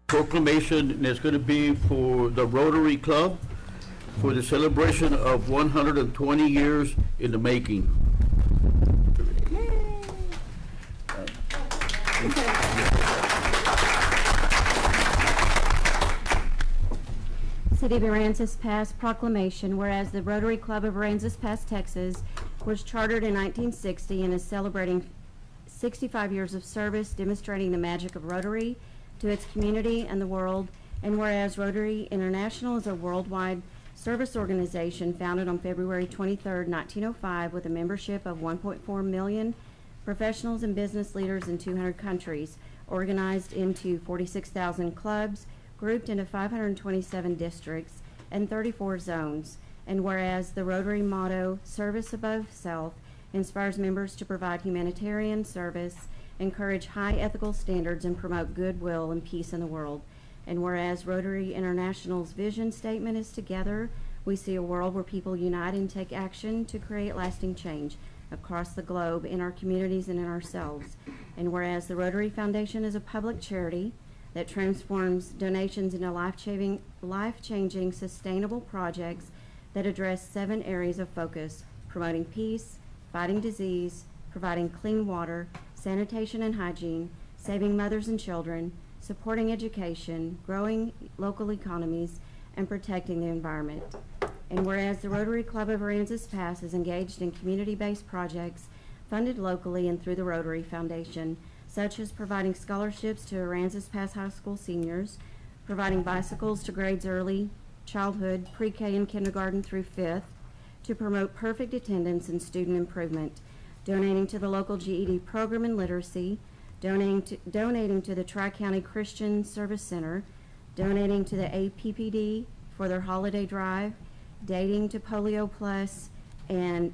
proclamation, and it's going to be for the Rotary Club for the celebration of 120 years in the making. City of Aransas Pass proclamation, whereas the Rotary Club of Aransas Pass, Texas was chartered in 1960 and is celebrating 65 years of service, demonstrating the magic of Rotary to its community and the world. And whereas Rotary International is a worldwide service organization founded on February 23, 1905, with a membership of 1.4 million professionals and business leaders in 200 countries, organized into 46,000 clubs, grouped into 527 districts and 34 zones. And whereas the Rotary motto, service above self, inspires members to provide humanitarian service, encourage high ethical standards, and promote goodwill and peace in the world. And whereas Rotary International's vision statement is together, we see a world where people unite and take action to create lasting change across the globe, in our communities and in ourselves. And whereas the Rotary Foundation is a public charity that transforms donations into life-changing, sustainable projects that address 7 areas of focus: promoting peace, fighting disease, providing clean water, sanitation and hygiene, saving mothers and children, supporting education, growing local economies, and protecting the environment. And whereas the Rotary Club of Aransas Pass is engaged in community-based projects funded locally and through the Rotary Foundation, such as providing scholarships to Aransas Pass High School seniors, providing bicycles to grades early childhood, pre-K and kindergarten through 5th, to promote perfect attendance and student improvement, donating to the local GED program and literacy, donating to the Tri-County Christian Service Center, donating to the APPD for their holiday drive, donating to Polio Plus and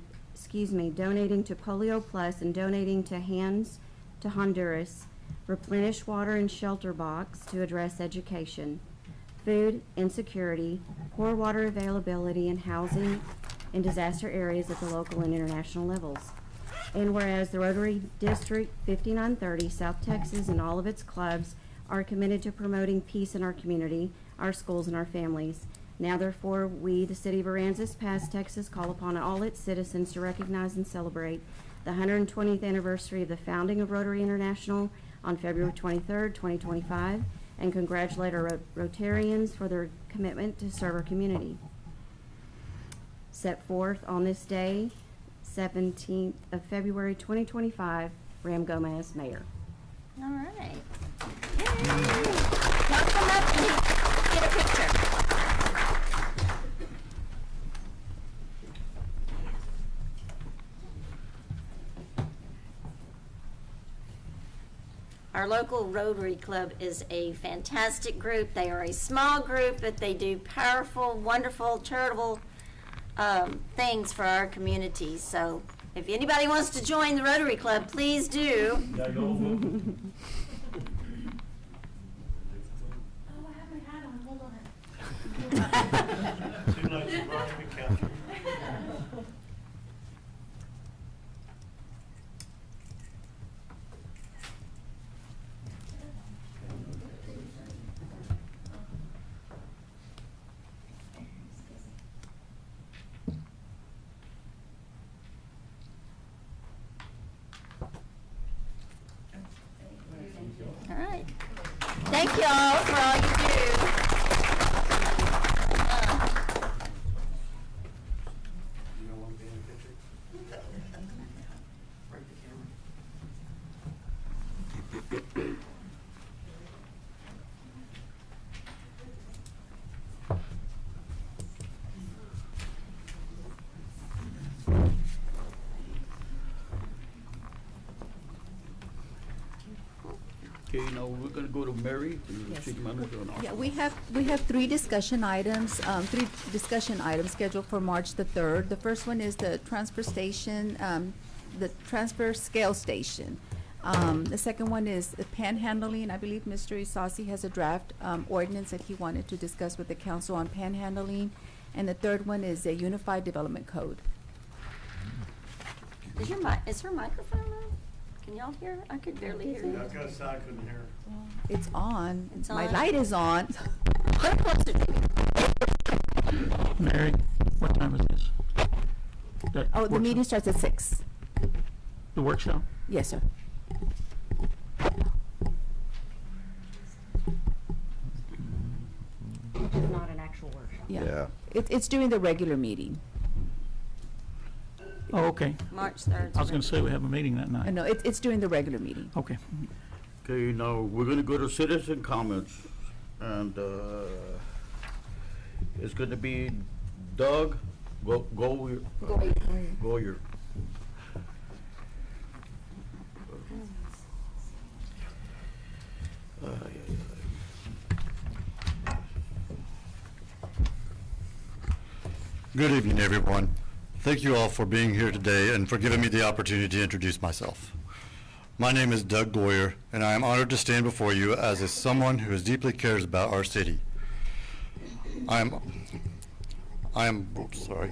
donating to Hands to Honduras, replenish water and shelter box to address education, food insecurity, poor water availability, and housing in disaster areas at the local and international levels. And whereas the Rotary District 5930, South Texas, and all of its clubs are committed to promoting peace in our community, our schools, and our families. Now therefore, we, the City of Aransas Pass, Texas, call upon all its citizens to recognize and celebrate the 120th anniversary of the founding of Rotary International on February 23rd, 2025, and congratulate our Rotarians for their commitment to serve our community. Set forth on this day, 17th of February 2025, Ram Gomez, Mayor. All right. Yay. Now come up and get a picture. Our local Rotary Club is a fantastic group. They are a small group, but they do powerful, wonderful, charitable things for our community. So if anybody wants to join the Rotary Club, please do. Oh, I have my hat on. Hold on. Too late to run the counter. All right. Thank you all for all you do. You don't want to be in the picture? Break the camera. Okay, now we're going to go to Mary, the Yes. city manager. and Yeah, officer. we have three discussion items scheduled for March the 3rd. The first one is the transfer station, the transfer scale station. The second one is the panhandling. I believe Mr. Isasi has a draft ordinance that he wanted to discuss with the council on panhandling. And the third one is a unified development code. Is her microphone on? Can y'all hear? I could barely hear Yeah, you. I was gonna say I couldn't hear. It's on. It's My on? light is on. Put it closer to me. Mary, what time is this? That Oh, the workshop? meeting starts at 6. The workshop? Yes, sir. It's not an actual workshop. Yeah. It's during the regular meeting. Oh, okay. March 3rd. I was gonna say we have a meeting that night. No, it's during the regular meeting. Okay. Okay, now, we're gonna go to citizen comments, and, it's gonna be Doug Goyer. Goyer. Good evening, everyone. Thank you all for being here today and for giving me the opportunity to introduce myself. My name is Doug Goyer, and I am honored to stand before you as someone who deeply cares about our city. Sorry.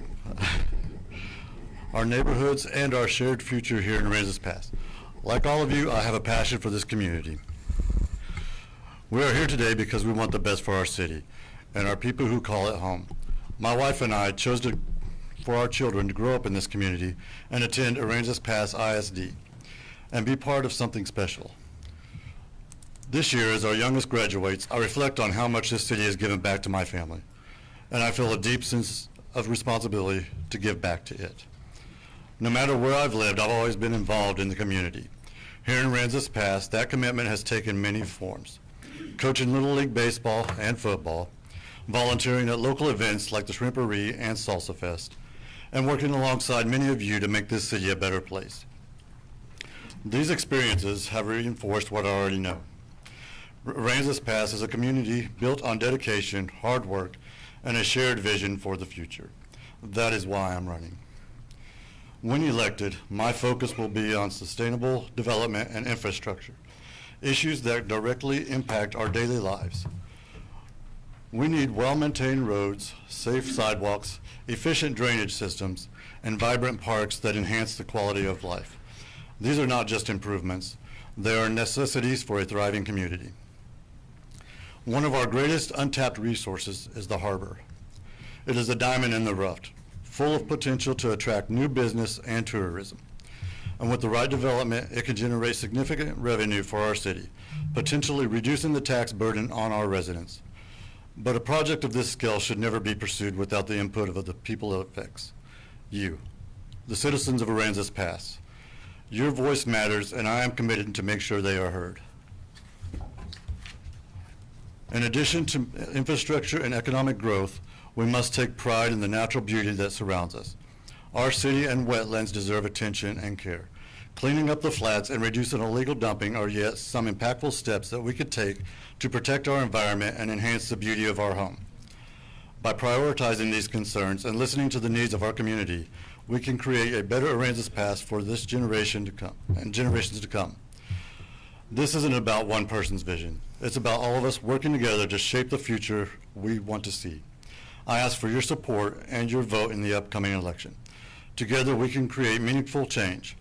Our neighborhoods and our shared future here in Aransas Pass. Like all of you, I have a passion for this community. We are here today because we want the best for our city and our people who call it home. My wife and I chose for our children to grow up in this community and attend Aransas Pass ISD and be part of something special. This year, as our youngest graduates, I reflect on how much this city has given back to my family, and I feel a deep sense of responsibility to give back to it. No matter where I've lived, I've always been involved in the community. Here in Aransas Pass, that commitment has taken many forms. Coaching Little League baseball and football, volunteering at local events like the Shrimperie and Salsa Fest, and working alongside many of you to make this city a better place. These experiences have reinforced what I already know. Aransas Pass is a community built on dedication, hard work, and a shared vision for the future. That is why I'm running. When elected, my focus will be on sustainable development and infrastructure, issues that directly impact our daily lives. We need well-maintained roads, safe sidewalks, efficient drainage systems, and vibrant parks that enhance the quality of life. These are not just improvements, they are necessities for a thriving community. One of our greatest untapped resources is the harbor. It is a diamond in the rough, full of potential to attract new business and tourism. And with the right development, it can generate significant revenue for our city, potentially reducing the tax burden on our residents. But a project of this scale should never be pursued without the input of the people it affects. You, the citizens of Aransas Pass. Your voice matters, and I am committed to make sure they are heard. In addition to infrastructure and economic growth, we must take pride in the natural beauty that surrounds us. Our city and wetlands deserve attention and care. Cleaning up the flats and reducing illegal dumping are yet some impactful steps that we could take to protect our environment and enhance the beauty of our home. By prioritizing these concerns and listening to the needs of our community, we can create a better Aransas Pass for this generation to come and generations to come. This isn't about one person's vision. It's about all of us working together to shape the future we want to see. I ask for your support and your vote in the upcoming election. Together we can create meaningful change.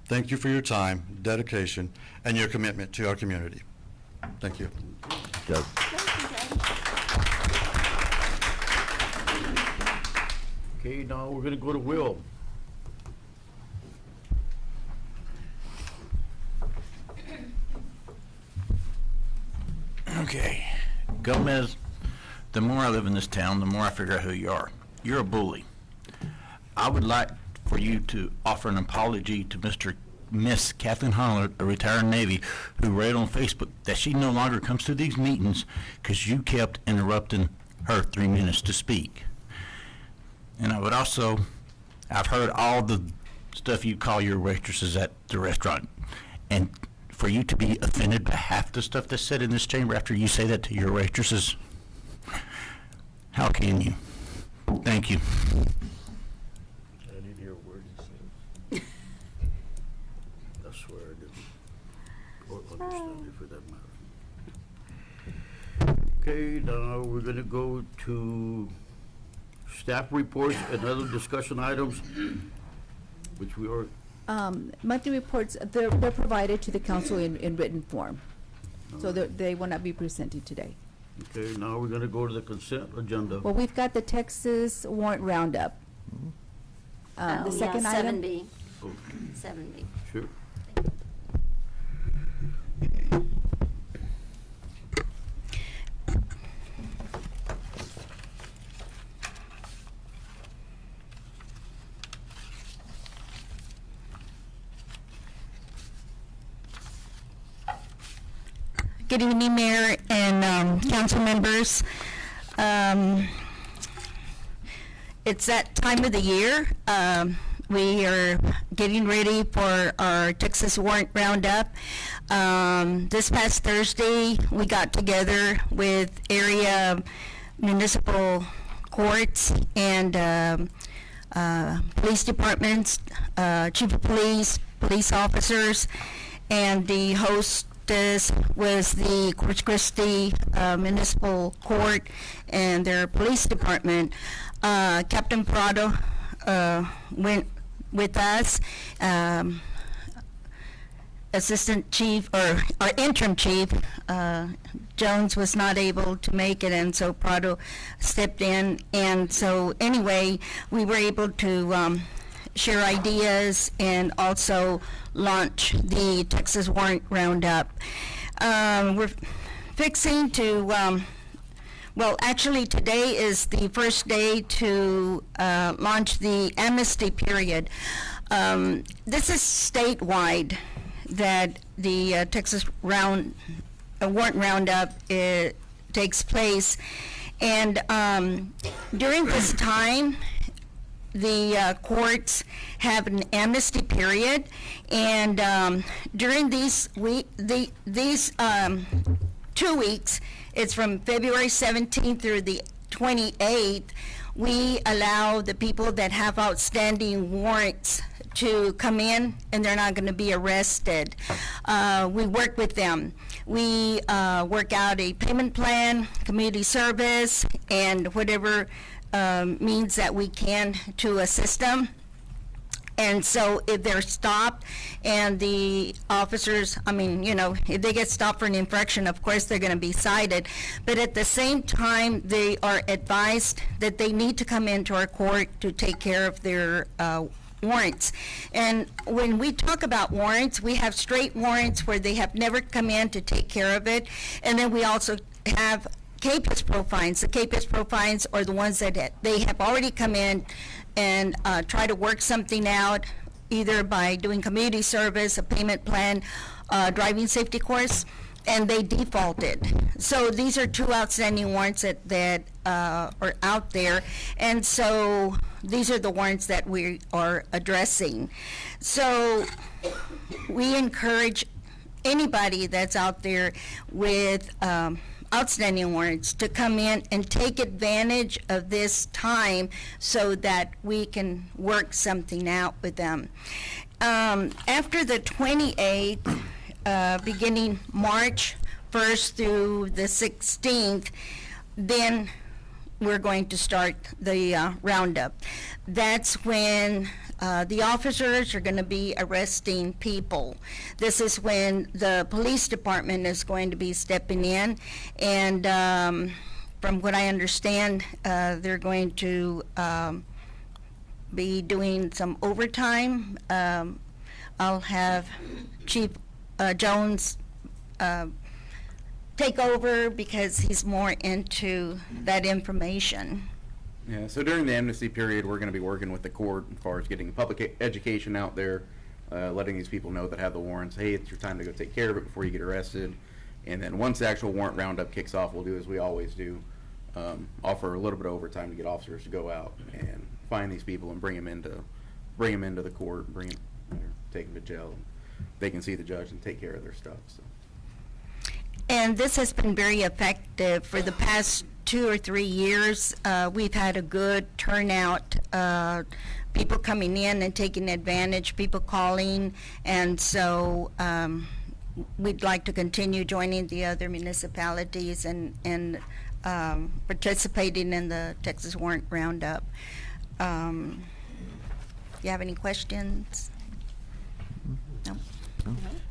Thank you for your time, dedication, and your commitment to our community. Thank you. Okay, now we're gonna go to Will. Okay. Gomez, the more I live in this town, the more I figure out who you are. You're a bully. I would like for you to offer an apology to Miss Kathleen Holler, a retired Navy, who wrote on Facebook that she no longer comes to these meetings because you kept interrupting her 3 minutes to speak. And I would also, I've heard all the stuff you call your waitresses at the restaurant, and for you to be offended by half the stuff that's said in this chamber after you say that to your waitresses, how can you? Thank you. I didn't hear a word you said. I swear I didn't. Or understand it for that matter. Okay, now we're gonna go to staff reports and other discussion items, which we are, Monthly reports, they're provided to the council in written form. So they will not be presented today. Okay, now we're gonna go to the consent agenda. Well, we've got the Texas warrant roundup. Oh, The yeah, second item. 7B. Oh, 7B. sure. Good evening, Mayor and council members. It's that time of the year. We are getting ready for our Texas Warrant Roundup. This past Thursday, we got together with area municipal courts and police departments, chief of police, police officers, and the hostess was the Corpus Christi Municipal Court and their police department. Captain Prado went with us. Assistant Chief, or our interim chief, Jones was not able to make it, and so Prado stepped in. And so anyway, we were able to share ideas and also launch the Texas Warrant Roundup. We're fixing to, well, actually today is the first day to launch the amnesty period. This is statewide that the Texas Warrant Roundup takes place. And during this time, the courts have an amnesty period, and during these 2 weeks, it's from February 17th through the 28th, we allow the people that have outstanding warrants to come in, and they're not going to be arrested. We work with them. We work out a payment plan, community service, and whatever means that we can to assist them. And so if they're stopped and the officers, I mean, you know, if they get stopped for an infraction, of course they're going to be cited. But at the same time, they are advised that they need to come into our court to take care of their warrants. And when we talk about warrants, we have straight warrants where they have never come in to take care of it. And then we also have CAPIS pro-fines. The CAPIS pro-fines are the ones that they have already come in and try to work something out, either by doing community service, a payment plan, driving safety course, and they defaulted. So these are two outstanding warrants that are out there, and so these are the warrants that we are addressing. So we encourage anybody that's out there with outstanding warrants to come in and take advantage of this time so that we can work something out with them. After the 28th, beginning March 1st through the 16th, then we're going to start the roundup. That's when the officers are going to be arresting people. This is when the police department is going to be stepping in, and from what I understand, they're going to be doing some overtime. I'll have Chief Jones take over because he's more into that information. Yeah, so during the amnesty period, we're going to be working with the court as far as getting public education out there, letting these people know that have the warrants, hey, it's your time to go take care of it before you get arrested. And then once the actual warrant roundup kicks off, we'll do as we always do, offer a little bit of overtime to get officers to go out and find these people and bring them into the court, take them to jail. They can see the judge and take care of their stuff. So. And this has been very effective. For the past 2 or 3 years, we've had a good turnout, people coming in and taking advantage, people calling, and so we'd like to continue joining the other municipalities and participating in the Texas Warrant Roundup. You have any questions? No.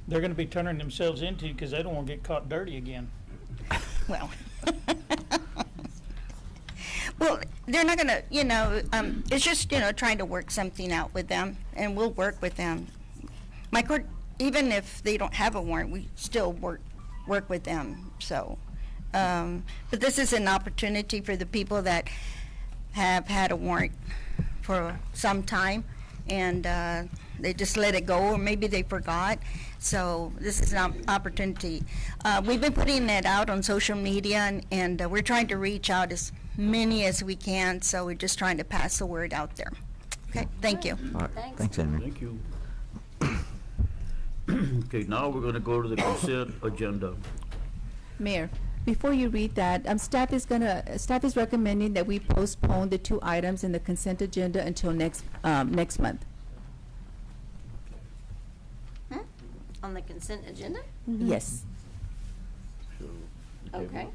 They're gonna be turning themselves into, because they don't want to get caught dirty again. Well. Well, they're not gonna, it's just, trying to work something out with them, and we'll work with them. My court, even if they don't have a warrant, we still work with them, so. But this is an opportunity for the people that have had a warrant for some time, and they just let it go, or maybe they forgot. So this is an opportunity. We've been putting it out on social media, and we're trying to reach out as many as we can, so we're just trying to pass the word out there. Okay, thank you. All right, Thanks. thanks, Henry. Thank you. Okay, now we're gonna go to the consent agenda. Mayor, before you read that, staff is recommending that we postpone the 2 items in the consent agenda until next month. On the consent agenda? Yes. So, Okay.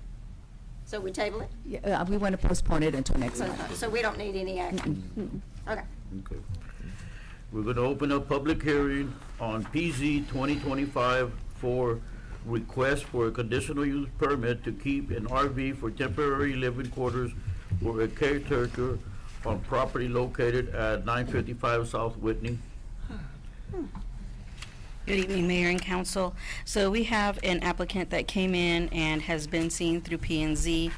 So we table it? Yeah, we want to postpone it until next month. So we don't need any action? Okay. Okay. We're gonna open a public hearing on PZ 2025 for request for a conditional use permit to keep an RV for temporary living quarters for a caretaker on property located at 955 South Whitney. Good evening, Mayor and Council. So we have an applicant that came in and has been seen through P&Z.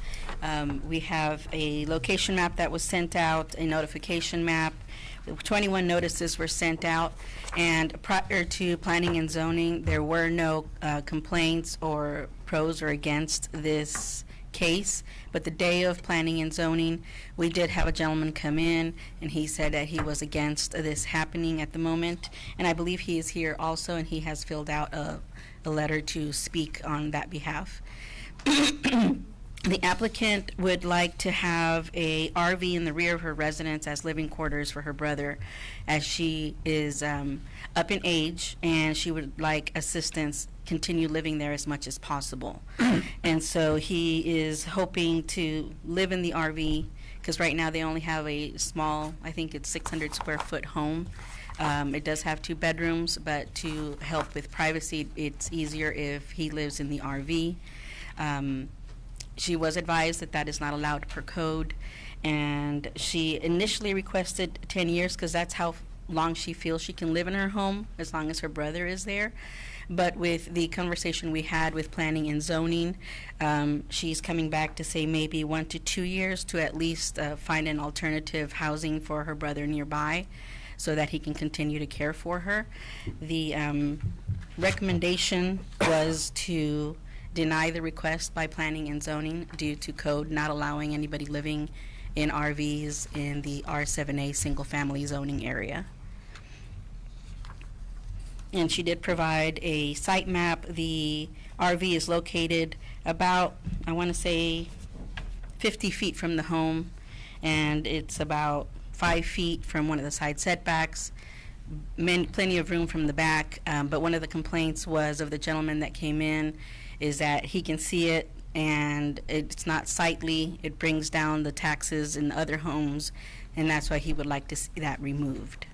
We have a location map that was sent out, a notification map. 21 notices were sent out, and prior to planning and zoning, there were no complaints or pros or against this case. But the day of planning and zoning, we did have a gentleman come in, and he said that he was against this happening at the moment. And I believe he is here also, and he has filled out a letter to speak on that behalf. The applicant would like to have a RV in the rear of her residence as living quarters for her brother, as she is up in age, and she would like assistance continue living there as much as possible. And so he is hoping to live in the RV, because right now they only have a small, I think it's 600 square foot home. It does have 2 bedrooms, but to help with privacy, it's easier if he lives in the RV. She was advised that that is not allowed per code, and she initially requested 10 years because that's how long she feels she can live in her home, as long as her brother is there. But with the conversation we had with planning and zoning, she's coming back to say maybe 1 to 2 years to at least find an alternative housing for her brother nearby so that he can continue to care for her. The recommendation was to deny the request by planning and zoning due to code not allowing anybody living in RVs in the R7A single-family zoning area. And she did provide a site map. The RV is located about, I want to say, 50 feet from the home, and it's about 5 feet from one of the side setbacks. Plenty of room from the back, but one of the complaints was of the gentleman that came in is that he can see it and it's not sightly. It brings down the taxes in other homes, and that's why he would like to see that removed.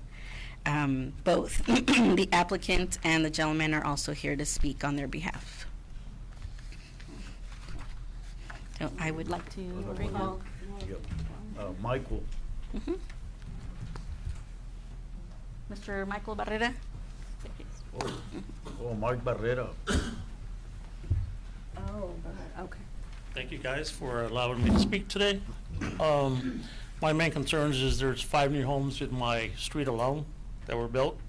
Both the applicant and the gentleman are also here to speak on their behalf. So I would like to bring on. Yep. Michael. Mr. Michael Barrera. Oh, Mike Barrera. Oh, okay. Thank you guys for allowing me to speak today. My main concerns is there's 5 new homes in my street alone that were built,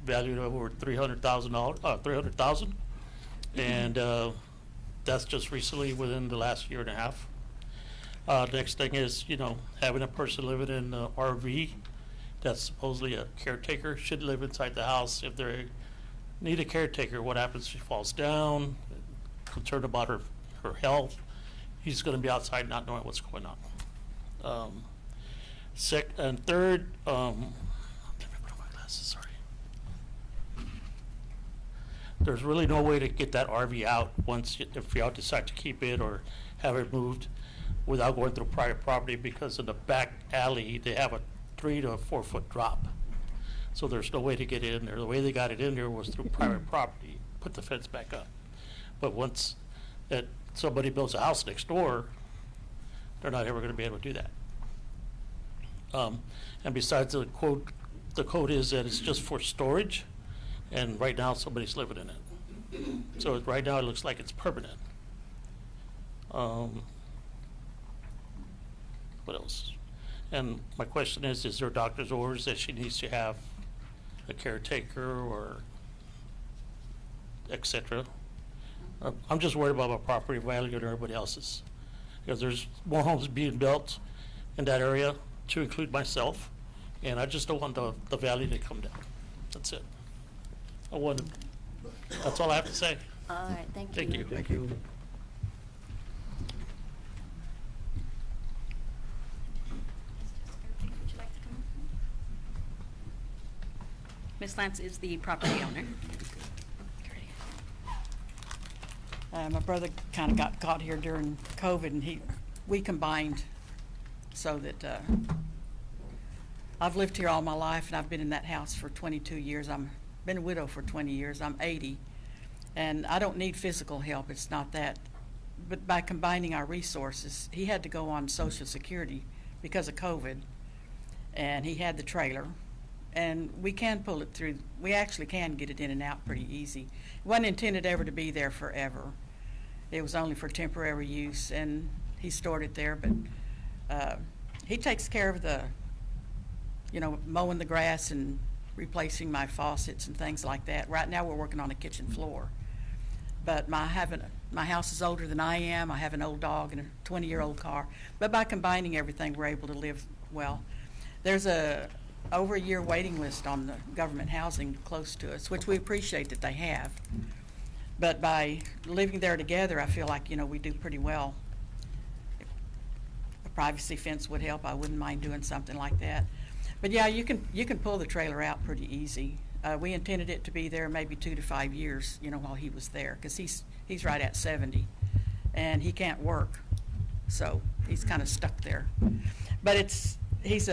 valued at over $300,000, and that's just recently within the last year and a half. Next thing is, having a person living in an RV that's supposedly a caretaker should live inside the house. If they need a caretaker, what happens if she falls down? Concerned about her health. He's going to be outside not knowing what's going on. Third, let me put on my glasses, sorry. There's really no way to get that RV out if y'all decide to keep it or have it moved without going through private property, because in the back alley they have a 3 to 4 foot drop. So there's no way to get in there. The way they got it in there was through private property, put the fence back up. But once that somebody builds a house next door, they're not ever gonna be able to do that. And besides, the code is that it's just for storage, and right now somebody's living in it. So right now it looks like it's permanent. What else? And my question is there doctor's orders that she needs to have a caretaker or et cetera? I'm just worried about my property value and everybody else's. Because there's more homes being built in that area, to include myself, and I just don't want the value to come down. That's it. That's all I have to say. All right, thank you. Thank you. Thank you. Ms. Lance is the property owner. My brother kind of got caught here during COVID, and we combined so that I've lived here all my life, and I've been in that house for 22 years. I've been a widow for 20 years. I'm 80, and I don't need physical help. It's not that. But by combining our resources, he had to go on Social Security because of COVID, and he had the trailer. And we can pull it through. We actually can get it in and out pretty easy. It wasn't intended ever to be there forever. It was only for temporary use, and he stored it there. But he takes care of the, mowing the grass and replacing my faucets and things like that. Right now we're working on a kitchen floor. But my house is older than I am. I have an old dog and a 20-year-old car. But by combining everything, we're able to live well. There's over a year waiting list on the government housing close to us, which we appreciate that they have. But by living there together, I feel like, we do pretty well. A privacy fence would help. I wouldn't mind doing something like that. But yeah, you can pull the trailer out pretty easy. We intended it to be there maybe 2 to 5 years, while he was there, because he's right at 70, and he can't work, so he's kind of stuck there. But he's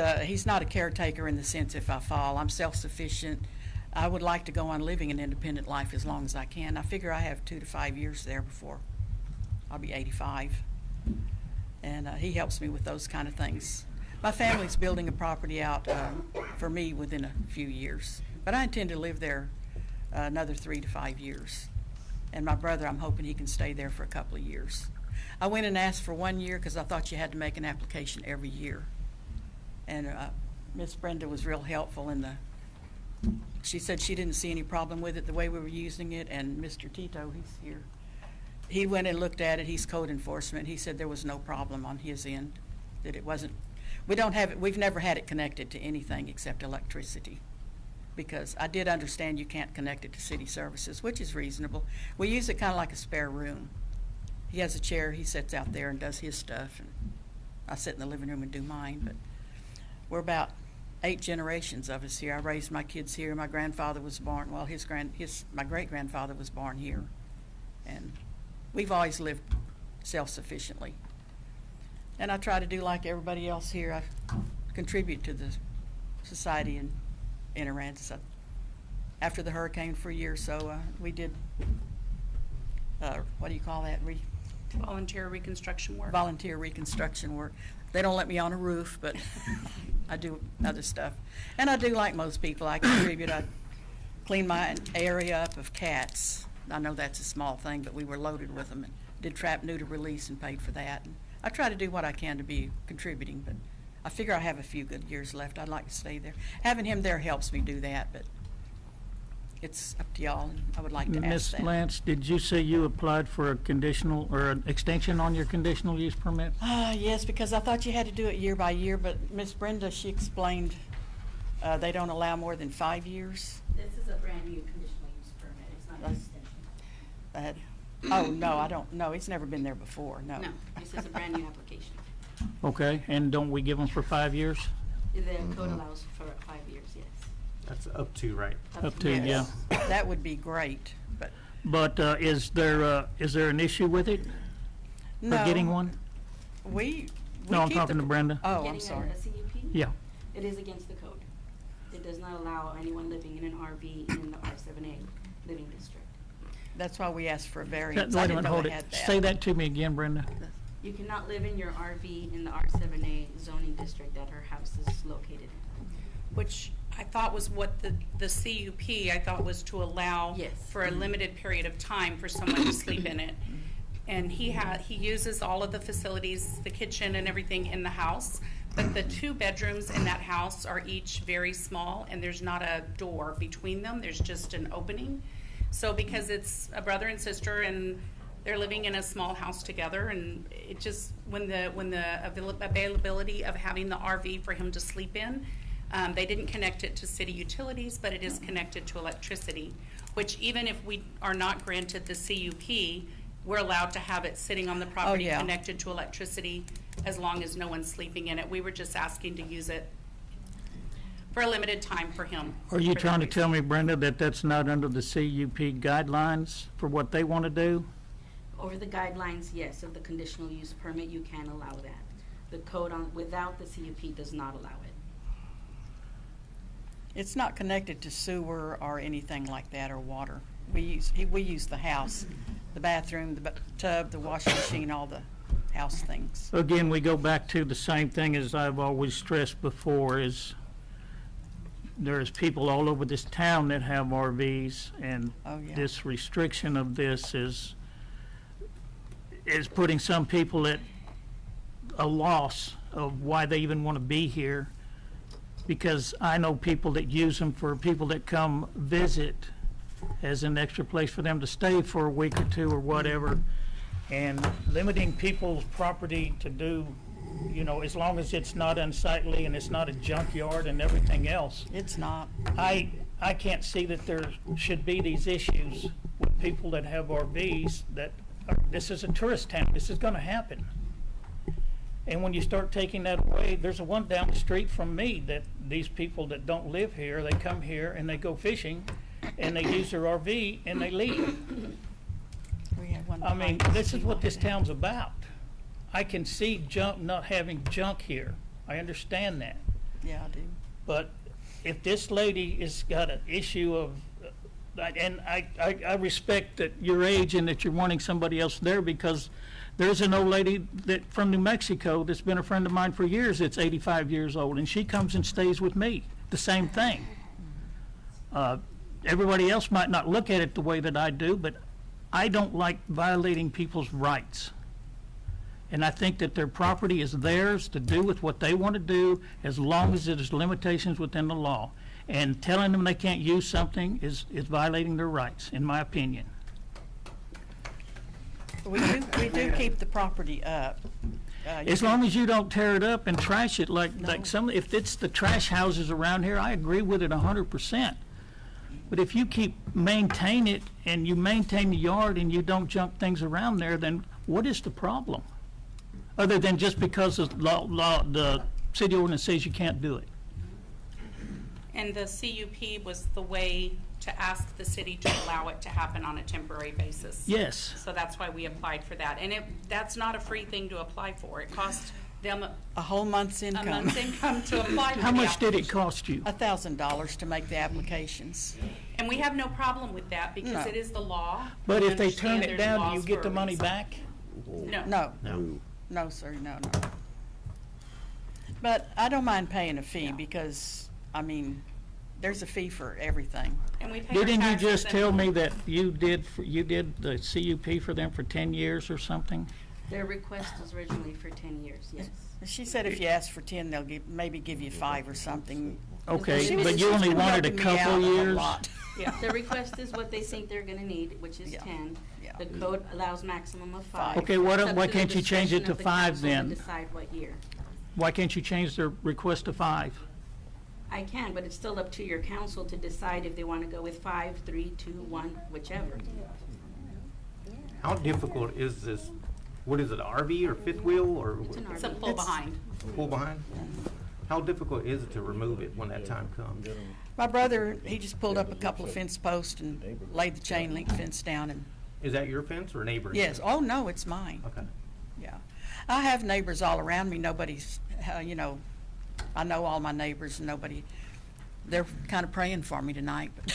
not a caretaker in the sense if I fall. I'm self-sufficient. I would like to go on living an independent life as long as I can. I figure I have 2 to 5 years there before I'll be 85. And he helps me with those kind of things. My family's building a property out for me within a few years. But I intend to live there another 3 to 5 years. And my brother, I'm hoping he can stay there for a couple of years. I went and asked for 1 year because I thought you had to make an application every year. And Miss Brenda was real helpful she said she didn't see any problem with it the way we were using it, and Mr. Tito, he's here, he went and looked at it. He's code enforcement. He said there was no problem on his end, that it wasn't, we've never had it connected to anything except electricity, because I did understand you can't connect it to city services, which is reasonable. We use it kind of like a spare room. He has a chair, he sits out there and does his stuff, and I sit in the living room and do mine. But we're about 8 generations of us here. I raised my kids here. My grandfather was born, my great-grandfather was born here. And we've always lived self-sufficiently. And I try to do like everybody else here. I contribute to the society in Aransas. After the hurricane for a year or so, we did, what do you call that? Volunteer reconstruction work. Volunteer reconstruction work. They don't let me on a roof, but I do other stuff. And I do like most people. I contribute. I clean my area up of cats. I know that's a small thing, but we were loaded with them and did trap, neuter, release, and paid for that. And I try to do what I can to be contributing, but I figure I have a few good years left. I'd like to stay there. Having him there helps me do that, but it's up to y'all, and I would like to ask that. Ms. Lance, did you say you applied for a conditional or an extension on your conditional use permit? Yes, because I thought you had to do it year by year, but Miss Brenda, she explained they don't allow more than 5 years. This is a brand new conditional use permit. It's not an extension. Oh, no, I don't, no, it's never been there before, no. No, this is a brand new application. Okay, and don't we give them for 5 years? The code allows for 5 years, yes. That's up to, right? Up to, yeah. That would be great, but. But is there an issue with it? No. For getting one? We No, I'm keep talking to Brenda. Oh, I'm Getting sorry. a CUP? Yeah. It is against the code. It does not allow anyone living in an RV in the R7A living district. That's why we asked for a variance. Wait I a didn't minute, know hold they it. had that. Say that to me again, Brenda. You cannot live in your RV in the R7A zoning district that her house is located in. Which I thought was what the CUP, I thought was to allow Yes. for a limited period of time for someone to sleep in it. And he uses all of the facilities, the kitchen and everything in the house, but the 2 bedrooms in that house are each very small, and there's not a door between them, there's just an opening. So because it's a brother and sister and they're living in a small house together, and it just, when the availability of having the RV for him to sleep in, they didn't connect it to city utilities, but it is connected to electricity, which even if we are not granted the CUP, we're allowed to have it sitting on the property yeah. connected to electricity as long as no one's sleeping in it. We were just asking to use it for a limited time for him. Are you for that trying to reason. tell me, Brenda, that that's not under the CUP guidelines for what they want to do? Over the guidelines, yes, of the conditional use permit, you can allow that. The code without the CUP does not allow it. It's not connected to sewer or anything like that, or water. We use the house, the bathroom, the tub, the washing machine, all the house things. Again, we go back to the same thing as I've always stressed before, is there's people all over this town that have RVs, and Oh, yeah. this restriction of this is putting some people at a loss of why they even want to be here, because I know people that use them for people that come visit as an extra place for them to stay for a week or 2 or whatever, and limiting people's property to do, you know, as long as it's not unsightly and it's not a junkyard and everything else. It's not. I can't see that there should be these issues with people that have RVs that this is a tourist town. This is going to happen. And when you start taking that away, there's a one down the street from me that these people that don't live here, they come here and they go fishing and they use their RV and they leave. We have one I mean, behind this is what this us. town's about. I can see junk, not having junk here. I understand that. Yeah, I do. But if this lady has got an issue of, and I respect that your age and that you're wanting somebody else there, because there's an old lady that from New Mexico that's been a friend of mine for years that's 85 years old, and she comes and stays with me. The same thing. Everybody else might not look at it the way that I do, but I don't like violating people's rights. And I think that their property is theirs to do with what they want to do, as long as there's limitations within the law. And telling them they can't use something is violating their rights, in my opinion. We do keep the property up. As long as you don't tear it up and trash it like some, if it's the trash houses around here, I agree with it 100%. But if you keep maintain it and you maintain the yard and you don't junk things around there, then what is the problem? Other than just because the the city ordinance says you can't do it. And the CUP was the way to ask the city to allow it to happen on a temporary basis. Yes. So that's why we applied for that. And that's not a free thing to apply for. It cost them A whole month's a income. month's income to apply for How the much did it application. cost you? $1,000 to make the applications. And we have no problem with that because No. it is the law. But We if they turn understand it there's down, do laws you get for the a money reason. back? No. No, sir, no. But I don't mind paying a fee because, I mean, there's a fee for everything. And we pay our Didn't you taxes just and- tell me that you did the CUP for them for 10 years or something? Their request was originally for 10 years, yes. She said if you ask for 10, they'll maybe give you 5 or something. Okay, She but was- you only She's been wanted a helping me out couple whole years? lot. Yeah, the request is what they think they're gonna need, which is Yeah. 10. Yeah. The code allows maximum of 5. Okay, It's up why to the can't you change it discretion to of the 5 council to then? decide what year. Why can't you change their request to 5? I can, but it's still up to your council to decide if they wanna go with 5, 3, 2, 1, whichever. How difficult is this? What is it, RV or fifth wheel or It's an It's a RV. pull behind. pull behind? How difficult is it to remove it when that time comes? My brother, he just pulled up a couple of fence posts and laid the chain link fence down and, Is that your fence or neighbor's? yes, oh, no, it's mine. Okay. Yeah. I have neighbors all around me. Nobody's, I know all my neighbors and they're kind of praying for me tonight, but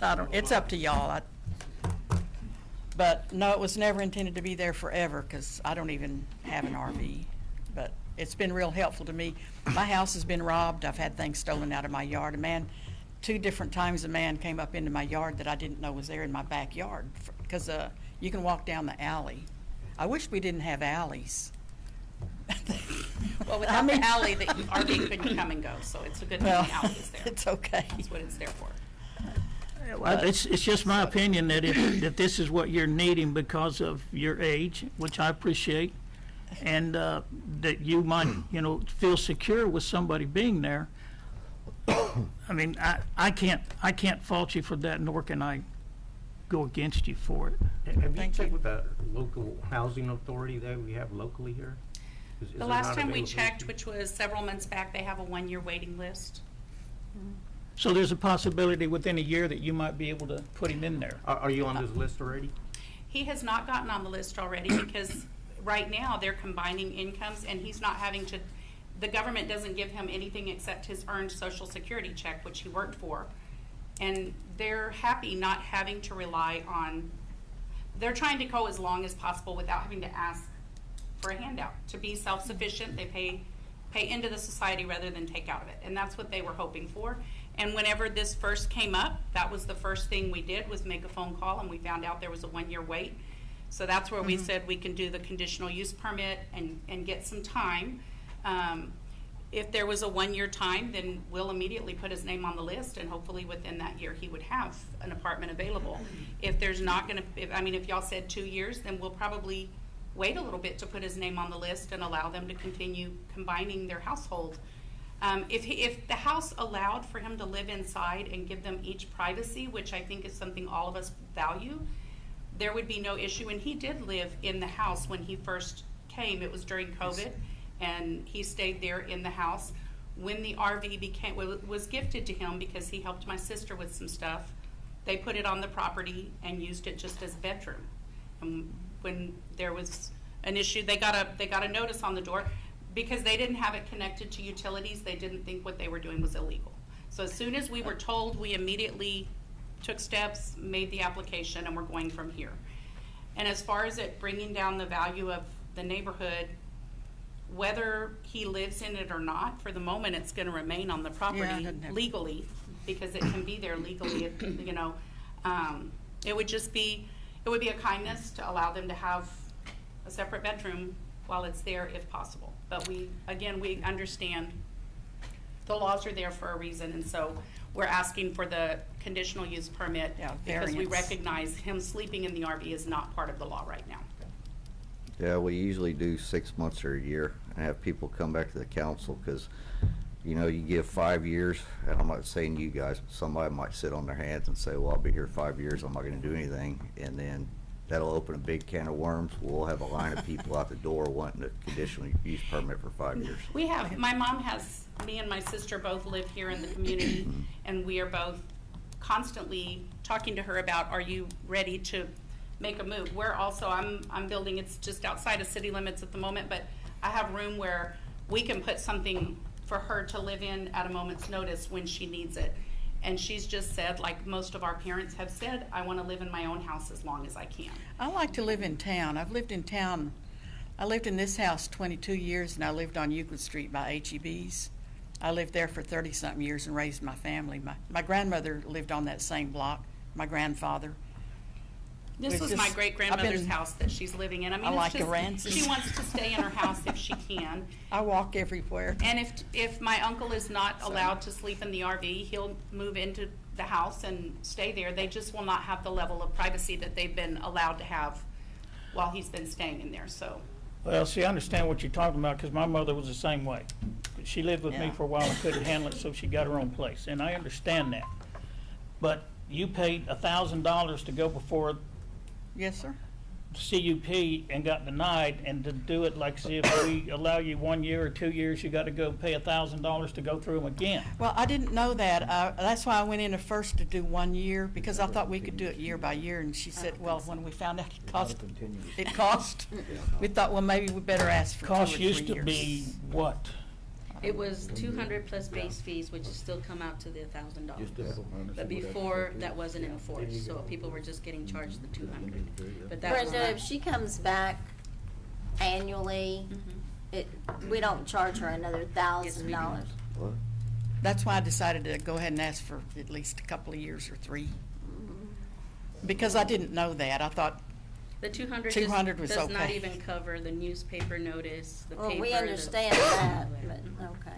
I don't, it's up to y'all. But no, it was never intended to be there forever, because I don't even have an RV. But it's been real helpful to me. My house has been robbed. I've had things stolen out of my yard. A man, 2 different times a man came up into my yard that I didn't know was there in my backyard, because you can walk down the alley. I wish we didn't have alleys. Well, without the alley, the RV couldn't come and go, so it's a good thing Well, the alley is there. it's okay. That's what it's there for. Well, it's just my opinion that that this is what you're needing because of your age, which I appreciate, and that you might, feel secure with somebody being there. I mean, I can't fault you for that, nor can I go against you for it. Have you checked with the local housing authority that we have locally here? Is The there last not time we availability? checked, which was several months back, they have a 1-year waiting list. So there's a possibility within a year that you might be able to put him in there. Are you on this list already? He has not gotten on the list already because right now they're combining incomes and he's not having to, the government doesn't give him anything except his earned Social Security check, which he worked for. And they're happy not having to rely on, they're trying to go as long as possible without having to ask for a handout. To be self-sufficient, they pay into the society rather than take out of it. And that's what they were hoping for. And whenever this first came up, that was the first thing we did, was make a phone call, and we found out there was a 1-year wait. So that's where we said we can do the conditional use permit and get some time. If there was a 1-year time, then we'll immediately put his name on the list, and hopefully within that year he would have an apartment available. If there's not gonna, if y'all said 2 years, then we'll probably wait a little bit to put his name on the list and allow them to continue combining their household. If the house allowed for him to live inside and give them each privacy, which I think is something all of us value, there would be no issue. And he did live in the house when he first came. It was during COVID, and he stayed there in the house. When the RV was gifted to him because he helped my sister with some stuff, they put it on the property and used it just as a bedroom. And when there was an issue, they got a notice on the door. Because they didn't have it connected to utilities, they didn't think what they were doing was illegal. So as soon as we were told, we immediately took steps, made the application, and we're going from here. And as far as it bringing down the value of the neighborhood, whether he lives in it or not, for the moment, it's going to remain on the property legally, because it can be there legally. It would be a kindness to allow them to have a separate bedroom while it's there if possible. But we understand the laws are there for a reason, and so we're asking for the conditional use permit because we recognize him sleeping in the RV is not part of the law right now. Yeah, we usually do 6 months or a year and have people come back to the council because, you give 5 years, and I'm not saying you guys, but somebody might sit on their hands and say, well, I'll be here 5 years, I'm not going to do anything, and then that'll open a big can of worms. We'll have a line of people out the door wanting a conditional use permit for 5 years. We have, my mom has, me and my sister both live here in the community, and we are both constantly talking to her about, are you ready to make a move? We're also, I'm building, it's just outside of city limits at the moment, but I have room where we can put something for her to live in at a moment's notice when she needs it. And she's just said, like most of our parents have said, I want to live in my own house as long as I can. I like to live in town. I've lived in town. I lived in this house 22 years, and I lived on Euclid Street by H-E-B's. I lived there for 30-something years and raised my family. My grandmother lived on that same block, my grandfather. This was my great-grandmother's house that she's living in. I mean, I it's like just, grievances. she wants to stay in her house if she can. I walk everywhere. And if my uncle is not allowed to sleep in the RV, he'll move into the house and stay there. They just will not have the level of privacy that they've been allowed to have while he's been staying in there, so. Well, see, I understand what you're talking about, because my mother was the same way. She lived with me for a while and couldn't handle it, so she got her own place, and I understand that. But you paid $1,000 to go before Yes, sir. CUP and got denied, and to do it like, see, if we allow you 1 year or 2 years, you got to go pay $1,000 to go through them again. Well, I didn't know that. That's why I went in at first to do 1 year, because I thought we could do it year by year. And she said, well, when we found out it cost, we thought, well, maybe we better ask for 2 or 3 years. Cost used to be what? It was 200 plus base fees, which has still come out to the $1,000. Just to have a- But before, that wasn't enforced, so people were just getting charged the 200. But that was Brenda, if she comes back annually, we don't charge her another $1,000. That's why I decided to go ahead and ask for at least a couple of years or 3. Because I didn't know that. I thought The 200 200 was does not okay. even cover the newspaper notice, the paper. Well, we the- understand that, but, okay.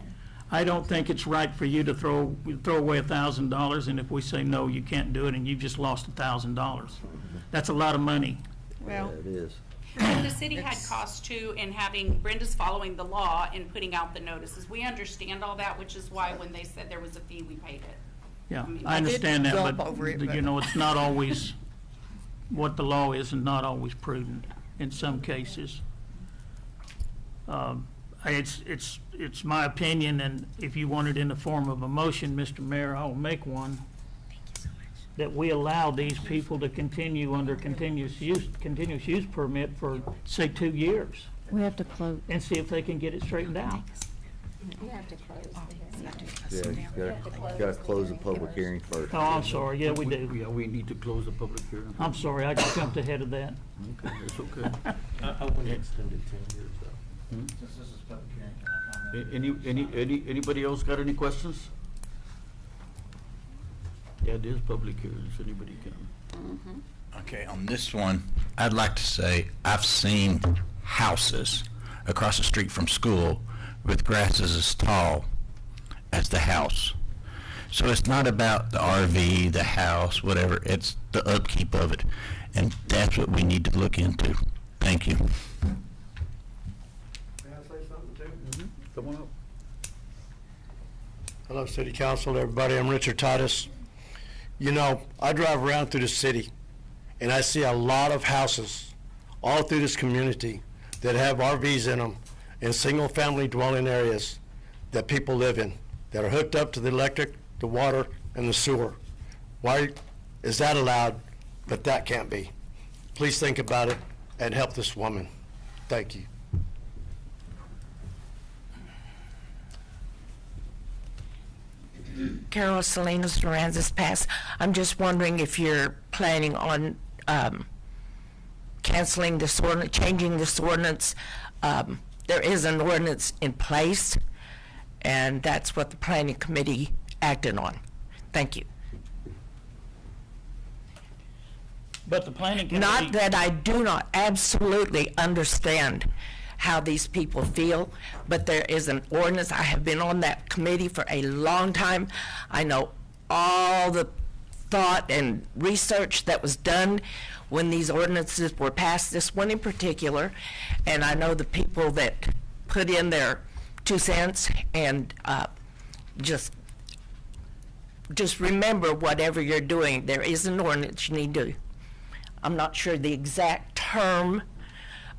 I don't think it's right for you to throw away $1,000, and if we say, no, you can't do it, and you've just lost $1,000. That's a lot of money. Well, Yeah, it is. And the city had costs too in having, Brenda's following the law and putting out the notices. We understand all that, which is why when they said there was a fee, we paid it. Yeah, mean, I I did understand that, gulp but, over it, you but- know, it's not always, what the law is not always prudent in some cases. It's my opinion, and if you want it in the form of a motion, Mr. Mayor, I will make one, that we allow these people to continue under continuous use permit for, say, 2 years, We have to close. and see if they can get it straightened out. You have to close Yeah, you gotta close the public hearing first. Oh, I'm sorry, yeah, we do. Yeah, we need to close the public hearing. I'm sorry, I just jumped ahead of that. Okay, that's okay. I wouldn't extend it 10 years though. Anybody else got any questions? Yeah, it is public hearings, anybody can. Okay, on this one, I'd like to say I've seen houses across the street from school with grasses as tall as the house. So it's not about the RV, the house, whatever, it's the upkeep of it. And that's what we need to look into. Thank you. Come on up. Hello, City Council, everybody. I'm Richard Titus. You know, I drive around through the city, and I see a lot of houses all through this community that have RVs in them in single-family dwelling areas that people live in, that are hooked up to the electric, the water, and the sewer. Why is that allowed, but that can't be? Please think about it and help this woman. Thank you. Carol Salinas, Aransas Pass. I'm just wondering if you're planning on canceling this ordinance, changing this ordinance. There is an ordinance in place, and that's what the planning committee acted on. Thank you. But the planning committee... Not that I do not absolutely understand how these people feel, but there is an ordinance. I have been on that committee for a long time. I know all the thought and research that was done when these ordinances were passed, this one in particular, and I know the people that put in their 2 cents, and just remember, whatever you're doing, there is an ordinance you need to, I'm not sure the exact term,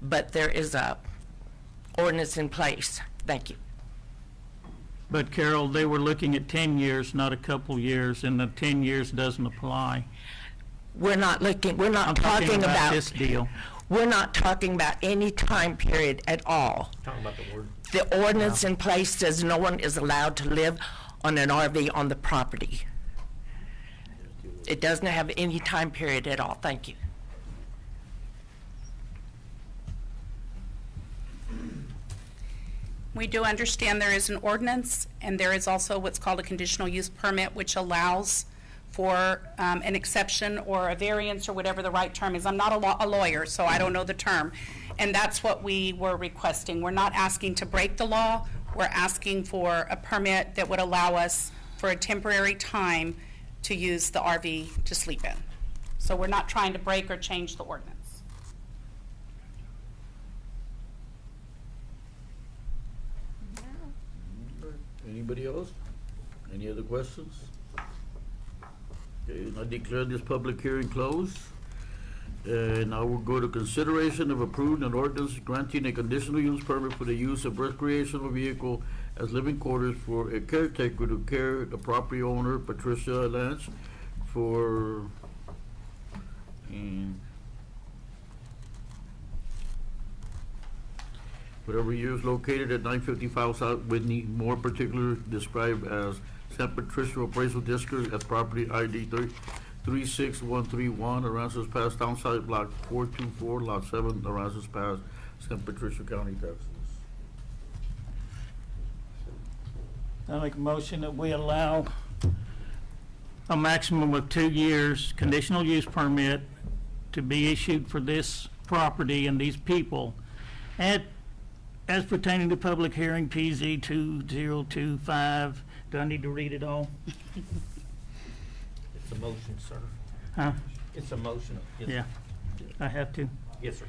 but there is a ordinance in place. Thank you. But Carol, they were looking at 10 years, not a couple years, and the 10 years doesn't apply. We're not looking, we're not I'm talking about this deal. We're not talking about any time period at all. Talking about the word. The ordinance in place says no one is allowed to live on an RV on the property. It doesn't have any time period at all. Thank you. We do understand there is an ordinance, and there is also what's called a conditional use permit, which allows for an exception or a variance or whatever the right term is. I'm not a lawyer, so I don't know the term. And that's what we were requesting. We're not asking to break the law. We're asking for a permit that would allow us for a temporary time to use the RV to sleep in. So we're not trying to break or change the ordinance. Anybody else? Any other questions? Okay, I declare this public hearing closed. Now we'll go to consideration of approving an ordinance granting a conditional use permit for the use of recreational vehicle as living quarters for a caretaker to care the property owner, Patricia Lance, for, whatever year is located at 955 South Whitney, more particularly described as San Patricio Appraisal District at property ID 36131, Aransas Pass, Townsite Block 424, Lot 7, Aransas Pass, San Patricio County, Texas. I make a motion that we allow a maximum of 2 years conditional use permit to be issued for this property and these people as pertaining to public hearing PZ 2025. Do I need to read it all? It's a motion, sir. Huh? It's a motion. Yes, Yeah, I have to. Yes, sir.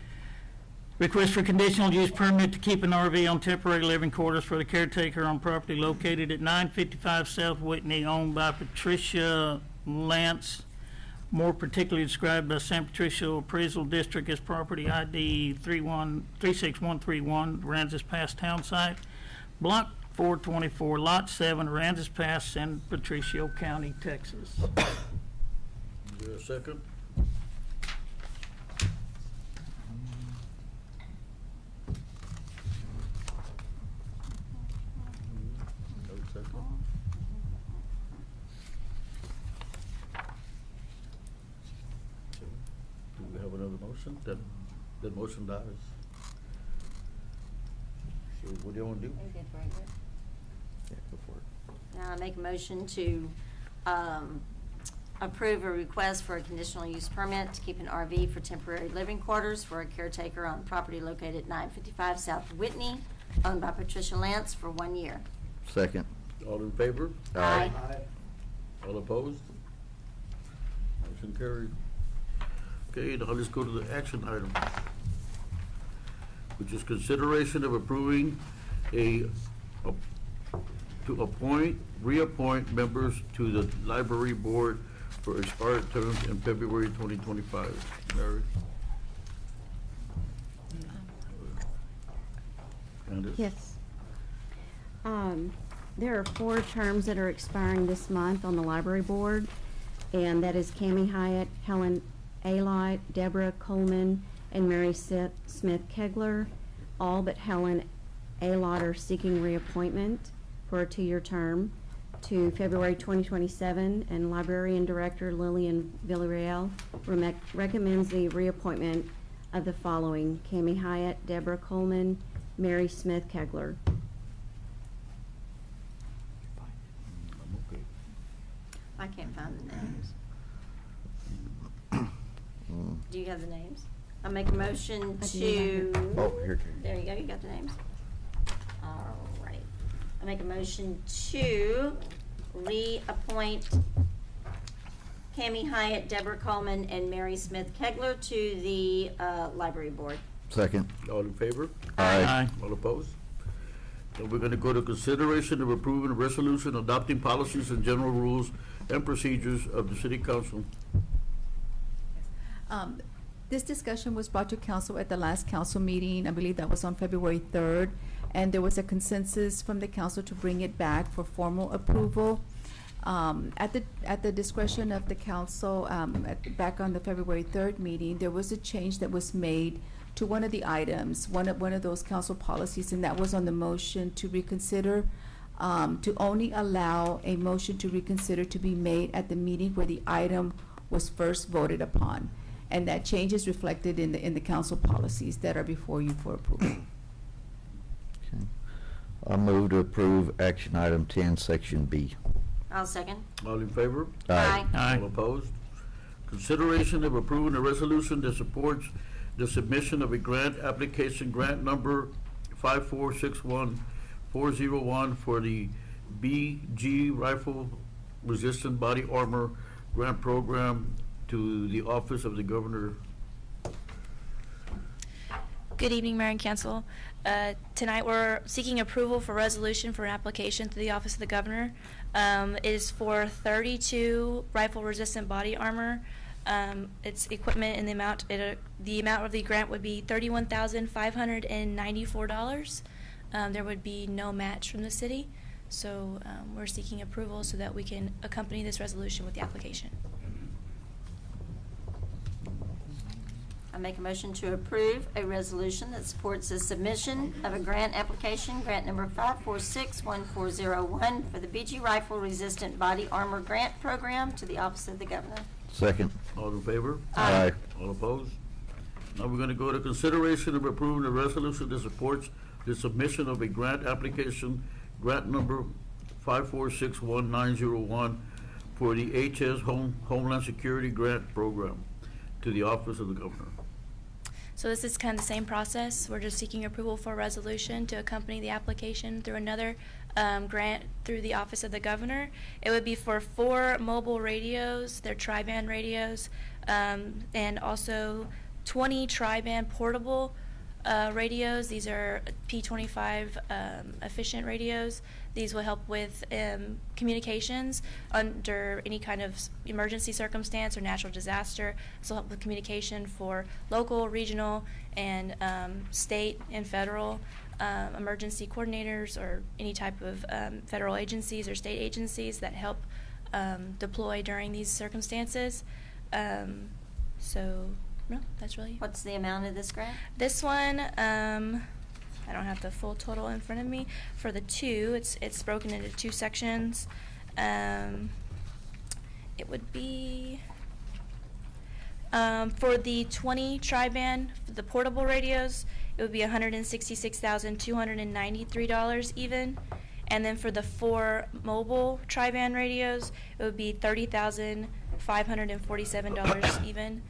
Request for conditional use permit to keep an RV on temporary living quarters for the caretaker on property located at 955 South Whitney, owned by Patricia Lance, more particularly described as San Patricio Appraisal District as property ID 36131, Aransas Pass Town Site, Block 424, Lot 7, Aransas Pass, San Patricio County, Texas. Is there a second? No second. Do we have another motion? That motion dies. So what do you want to do? Yeah, go for it. Now I make a motion to approve a request for a conditional use permit to keep an RV for temporary living quarters for a caretaker on property located at 955 South Whitney, owned by Patricia Lance for 1 year. Second. All in favor? Aye. All opposed? Motion carried. Okay, now let's go to the action item, which is consideration of approving to reappoint members to the library board for expired terms in February 2025. Mary? Candace? Yes. There are 4 terms that are expiring this month on the library board, and that is Cammie Hyatt, Helen Alite, Deborah Coleman, and Mary Smith Kegler. All but Helen Alite are seeking reappointment for a 2-year term to February 2027, and Librarian Director Lillian Villarreal recommends the reappointment of the following: Cammie Hyatt, Deborah Coleman, Mary Smith Kegler. I'm okay. I can't find the names. Do you have the names? I make a motion I do to. Oh, here. There you go, you got the names. All right. I make a motion to reappoint Cammie Hyatt, Deborah Coleman, and Mary Smith Kegler to the library board. Second. All in favor? Aye. All opposed? So we're going to go to consideration of approving a resolution adopting policies and general rules and procedures of the city council. This discussion was brought to council at the last council meeting. I believe that was on February 3rd, and there was a consensus from the council to bring it back for formal approval. At the discretion of the council, back on the February 3rd meeting, there was a change that was made to one of the items, one of those council policies, and that was on the motion to reconsider, to only allow a motion to reconsider to be made at the meeting where the item was first voted upon. And that change is reflected in the council policies that are before you for approval. Okay. I move to approve action item 10, section B. I'll second. All in favor? Aye. Aye. All opposed? Consideration of approving a resolution that supports the submission of a grant application, grant number 5461401 for the BG Rifle Resistant Body Armor Grant Program to the Office of the Governor. Good evening, Mayor and Council. Tonight we're seeking approval for resolution for an application to the Office of the Governor. It is for 32 rifle-resistant body armor. It's equipment in the amount of the grant would be $31,594. There would be no match from the city, so we're seeking approval so that we can accompany this resolution with the application. I make a motion to approve a resolution that supports the submission of a grant application, grant number 5461401 for the BG Rifle Resistant Body Armor Grant Program to the Office of the Governor. Second. All in favor? Aye. All opposed? Now we're gonna go to consideration of approving a resolution that supports the submission of a grant application, grant number 5461901 for the HS Homeland Security Grant Program to the Office of the Governor. So this is kind of the same process. We're just seeking approval for a resolution to accompany the application through another grant through the Office of the Governor. It would be for 4 mobile radios, they're tri-band radios, and also 20 tri-band portable radios. These are P25 efficient radios. These will help with communications under any kind of emergency circumstance or natural disaster. This will help with communication for local, regional, and state and federal emergency coordinators or any type of federal agencies or state agencies that help deploy during these circumstances. So, no, that's really. What's the amount of this grant? This one, I don't have the full total in front of me. For the 2, it's broken into 2 sections. It would be for the 20 tri-band, the portable radios, it would be $166,293 even. And then for the 4 mobile tri-band radios, it would be $30,547 even.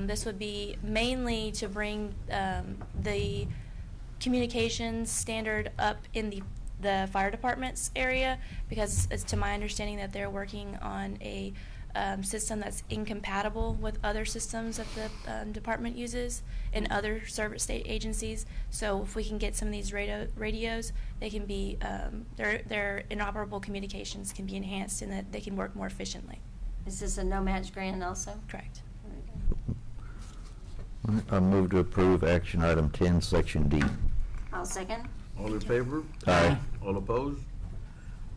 This would be mainly to bring the communications standard up in the fire department's area, because it's to my understanding that they're working on a system that's incompatible with other systems that the department uses in other state agencies. So if we can get some of these radios, they can be their inoperable communications can be enhanced and that they can work more efficiently. Is this a no-match grant also? Correct. I move to approve action item 10, section D. I'll second. All in favor? Aye. All opposed?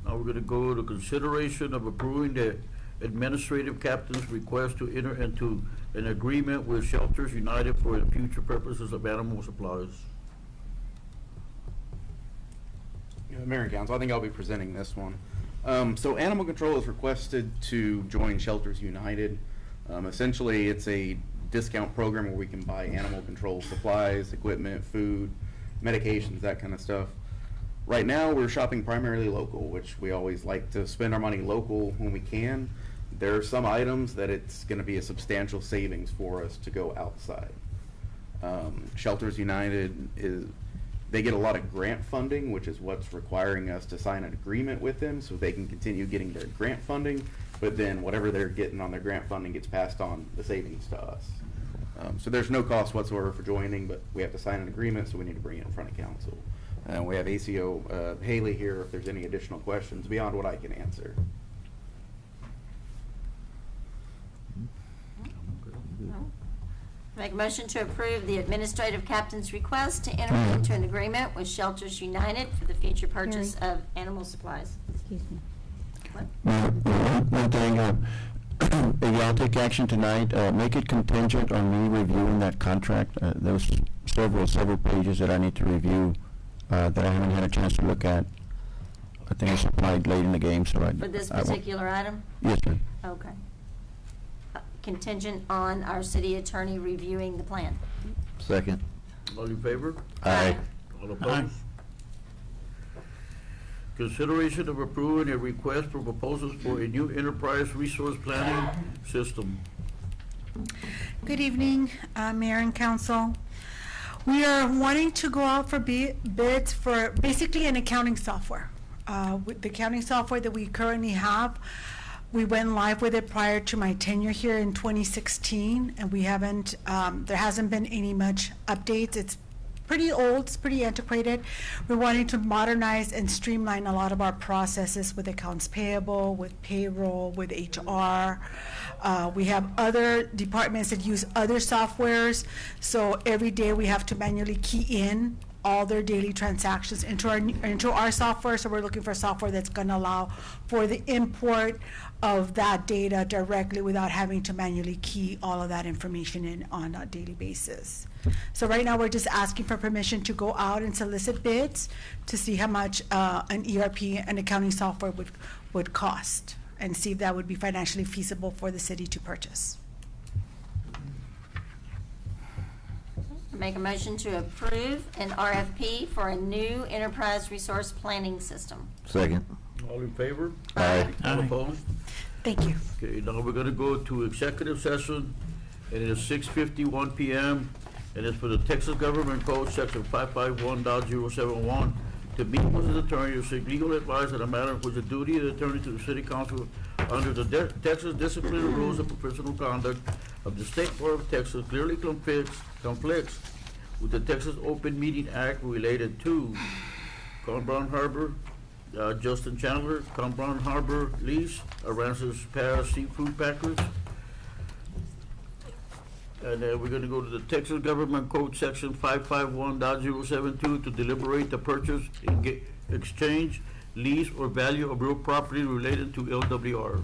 Now we're gonna go to consideration of approving the administrative captain's request to enter into an agreement with Shelters United for the future purposes of animal supplies. Mayor and Council, I think I'll be presenting this one. So Animal Control is requested to join Shelters United. Essentially, it's a discount program where we can buy animal control supplies, equipment, food, medications, that kind of stuff. Right now, we're shopping primarily local, which we always like to spend our money local when we can. There are some items that it's going to be a substantial savings for us to go outside. Shelters United they get a lot of grant funding, which is what's requiring us to sign an agreement with them so they can continue getting their grant funding, but then whatever they're getting on their grant funding gets passed on the savings to us. So there's no cost whatsoever for joining, but we have to sign an agreement, so we need to bring it in front of council. We have ACO Haley here if there's any additional questions beyond what I can answer. Make a motion to approve the administrative captain's request to enter into an agreement with Shelters United for the future purchase of animal supplies. Excuse me. One thing, if y'all take action tonight, make it contingent on me reviewing that contract. There's several pages that I need to review that I haven't had a chance to look at. I think it's applied late in the game, so For this particular item? Yes, sir. Okay. Contingent on our city attorney reviewing the plan. Second. All in favor? Aye. All opposed? Consideration of approving a request for proposals for a new enterprise resource planning system. Good evening, Mayor and Council. We are wanting to go out for bids for basically an accounting software. With the accounting software that we currently have, we went live with it prior to my tenure here in 2016, and we haven't, there hasn't been any much updates. It's pretty old, it's pretty antiquated. We're wanting to modernize and streamline a lot of our processes with accounts payable, with payroll, with HR. We have other departments that use other softwares, so every day we have to manually key in all their daily transactions into our software. So we're looking for software that's going to allow for the import of that data directly without having to manually key all of that information in on a daily basis. So right now, we're just asking for permission to go out and solicit bids to see how much an ERP and accounting software would cost, and see if that would be financially feasible for the city to purchase. Make a motion to approve an RFP for a new enterprise resource planning system. Second. All in favor? Aye. All opposed? Thank you. Okay, now we're gonna go to executive session, and it is 6:51 PM, and it's for the Texas Government Code, section 551.071, to meet with the attorney to seek legal advice on a matter which the duty of the attorney to the city council under the Texas Disciplinary Rules of Professional Conduct of the State Board of Texas clearly conflicts with the Texas Open Meeting Act related to Con Brown Harbor, Justin Chandler, Con Brown Harbor lease, Aransas Pass Seafood Packers. And then we're gonna go to the Texas Government Code, section 551.072, to deliberate the purchase, exchange, lease, or value of real property related to LWR.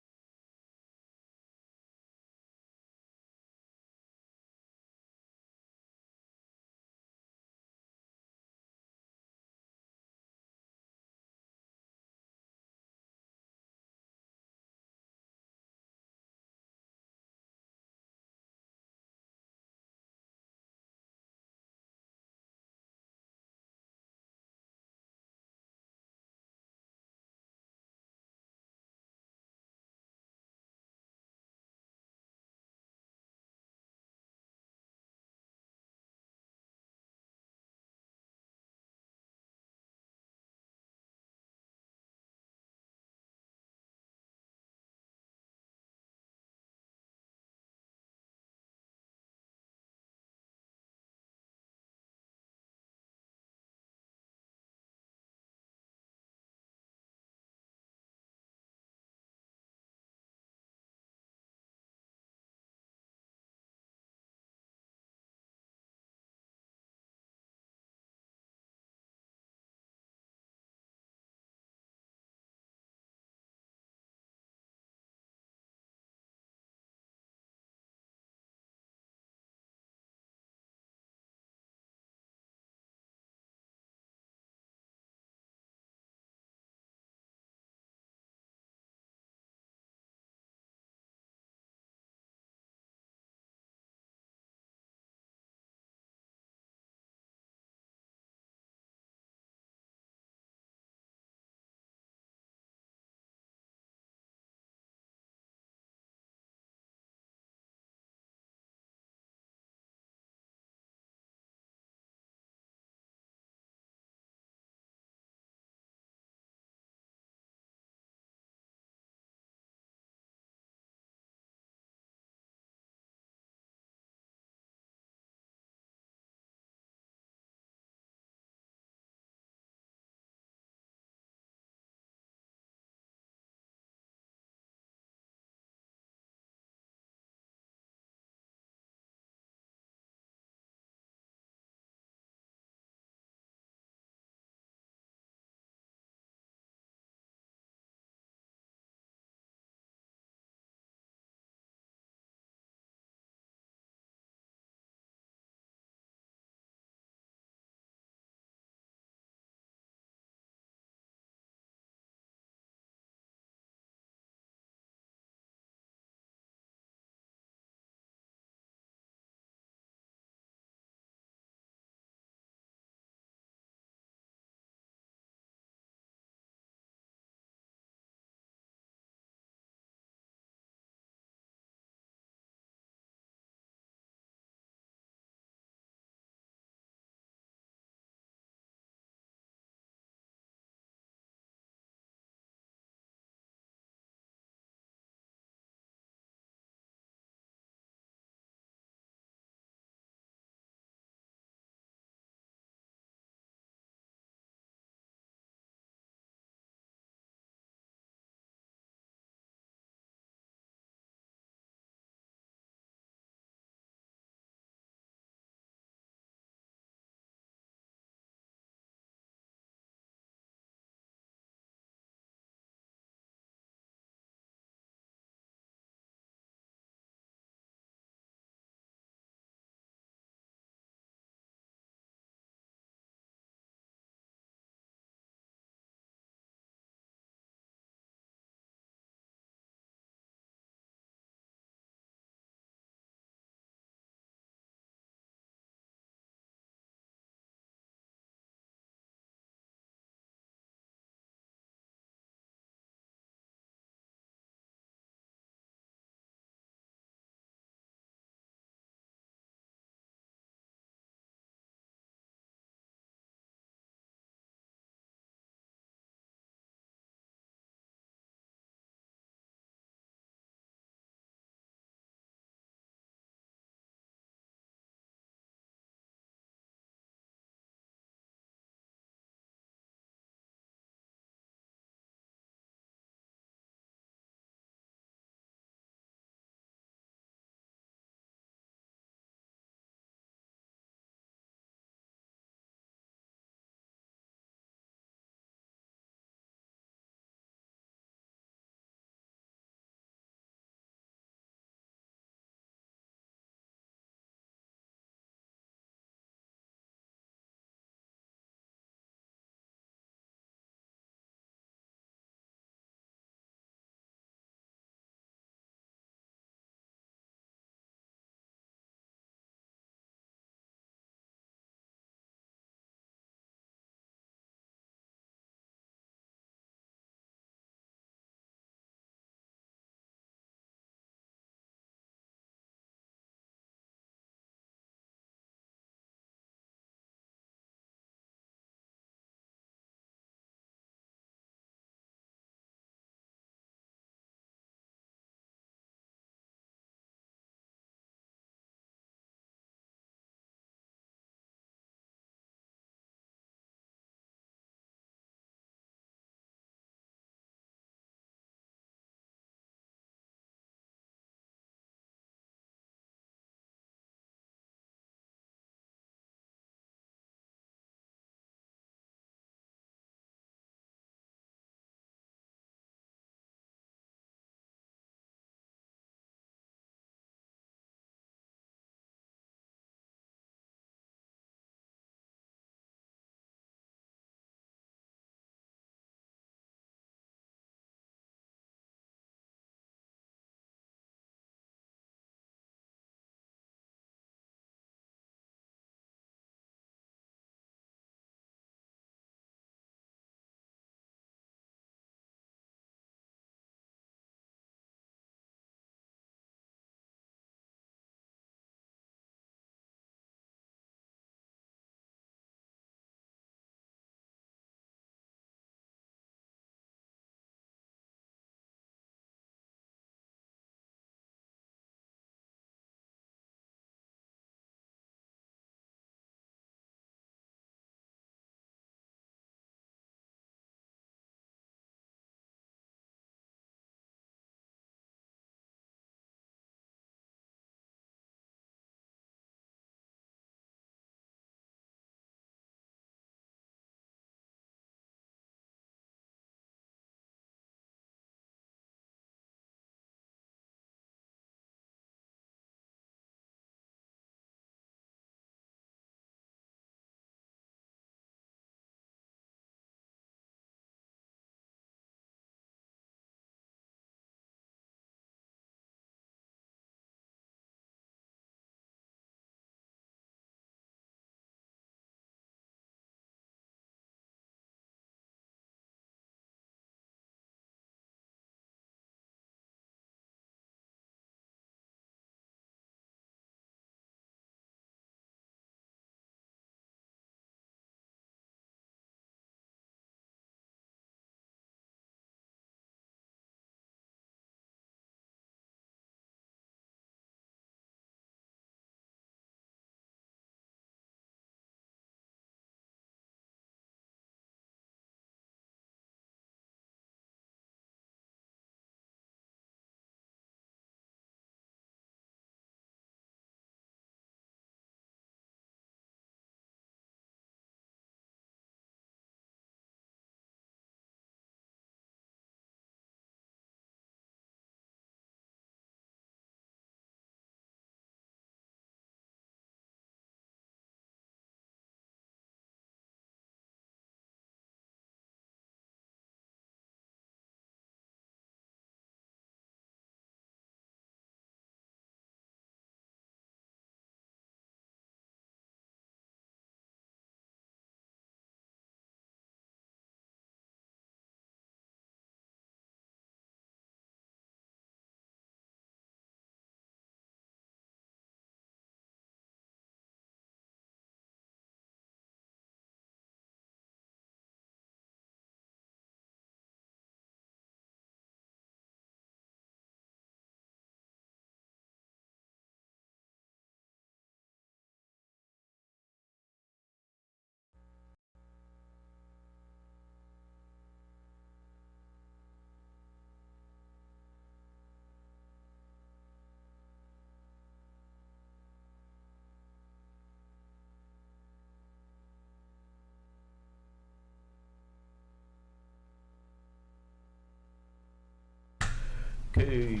Okay.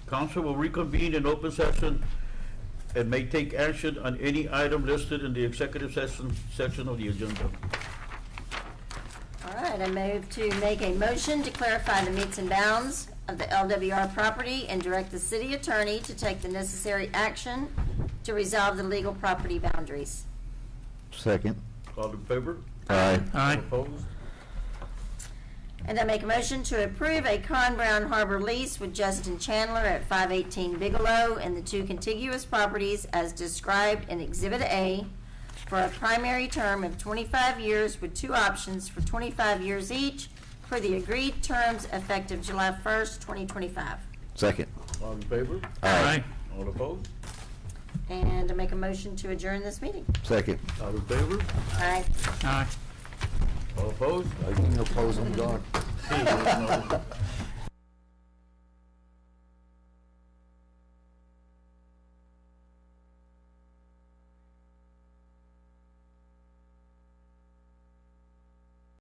Council will reconvene in open session and may take action on any item listed in the executive session section of the agenda. All right, I move to make a motion to clarify the metes and bounds of the LWR property and direct the city attorney to take the necessary action to resolve the legal property boundaries. Second. All in favor? Aye. All opposed? And I make a motion to approve a Con Brown Harbor lease with Justin Chandler at 518 Bigelow and the two contiguous properties as described in Exhibit A for a primary term of 25 years with two options for 25 years each for the agreed terms effective July 1st, 2025. Second. All in favor? Aye. All opposed? And I make a motion to adjourn this meeting. Second. All in favor? Aye. Aye. All opposed? I can oppose them, God.